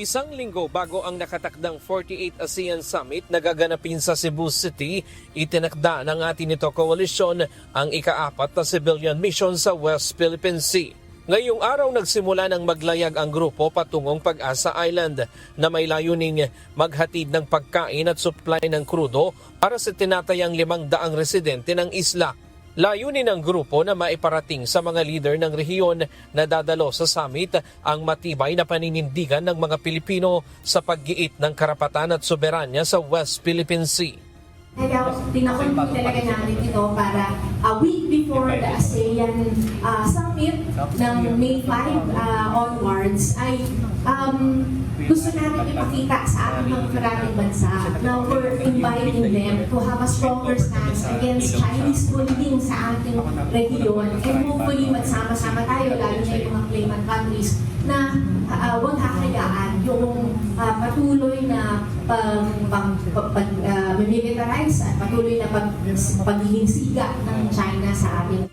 Isang linggo bago ang nakatakdang 48th ASEAN Summit na gaganapin sa Cebu City, itinakda ng atin nito koalisyon ang ika-4 na civilian mission sa West Philippine Sea. Ngayong araw nagsimula ng maglayag ang grupo patungong Pag-asa Island na may layuning maghatid ng pagkain at supply ng krudo para sa tinatayang 500 residente ng isla. Layunin ng grupo na maiparating sa mga leader ng rehiyon na dadalo sa summit ang matibay na paninindigan ng mga Pilipino sa paggiit ng karapatan at soberanya sa West Philippine Sea. Kaya tinakon talaga namin ito para a week before the ASEAN Summit ng May 5 onwards ay gusto natin ipakita sa ating mga maraming bansa na we're inviting them to have a stronger stance against Chinese bullying sa ating rehiyon, and hopefully magsama-sama tayo, lalo na yung mga claimant countries, na huwag hahayaan yung patuloy na militarize at patuloy na pagiging siga ng China sa atin.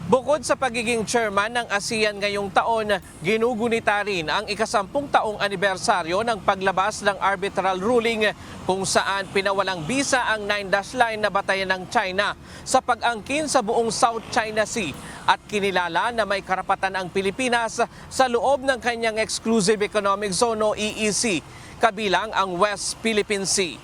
Bukod sa pagiging chairman ng ASEAN ngayong taon, ginugunita rin ang ika-10 taong anibersaryo ng paglabas ng arbitral ruling kung saan pinawalang bisa ang 9-dash line na batayan ng China sa pag-angkin sa buong South China Sea at kinilala na may karapatan ang Pilipinas sa loob ng kanyang Exclusive Economic Zone o EEZ, kabilang ang West Philippine Sea.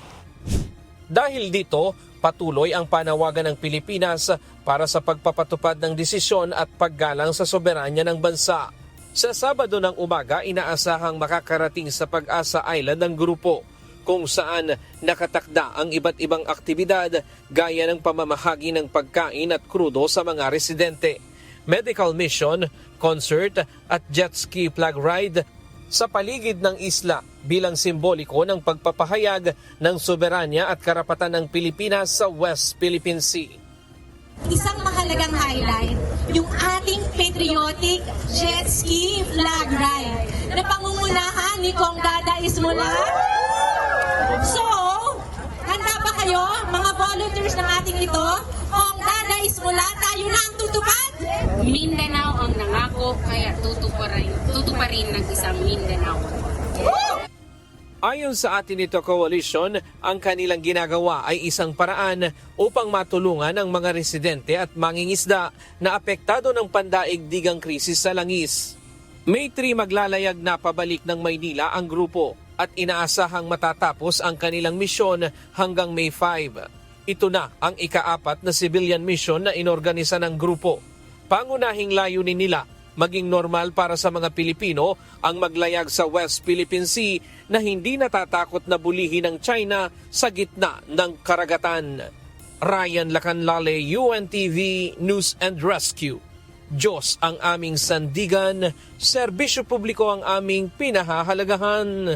Dahil dito, patuloy ang panawagan ng Pilipinas para sa pagpapatupad ng desisyon at paggalang sa soberanya ng bansa. Sa Sabado ng umaga, inaasahang makakarating sa Pag-asa Island ang grupo kung saan nakatakda ang iba't ibang aktibidad gaya ng pamamahagi ng pagkain at krudo sa mga residente, medical mission, concert at jet ski flag ride sa paligid ng isla bilang simboliko ng pagpapahayag ng soberanya at karapatan ng Pilipinas sa West Philippine Sea. Isang mahalagang highlight, yung ating patriotic jet ski flag ride na pangungunahan ni Kong Dada Ismula. So, handa ba kayo, mga volunteers ng ating ito? Kong Dada Ismula, tayo na ang tutupad! Mindanao ang nangako, kaya tutuparin ng isang Mindanao. Ayon sa atin ito coalition, ang kanilang ginagawa ay isang paraan upang matulungan ang mga residente at mangingisda na apektado ng pandaigdigang krisis sa langis. May 3 maglalayag na pabalik ng Maynila ang grupo at inaasahang matatapos ang kanilang misyon hanggang May 5. Ito na ang ika-4 na civilian mission na inorganisa ng grupo. Pangunahing layunin nila maging normal para sa mga Pilipino ang maglayag sa West Philippine Sea na hindi natatakot na bulihin ng China sa gitna ng karagatan. Ryan Lacanlale, UNTV News and Rescue. Diyos ang aming sandigan, serbisyo publiko ang aming pinahahalagahan.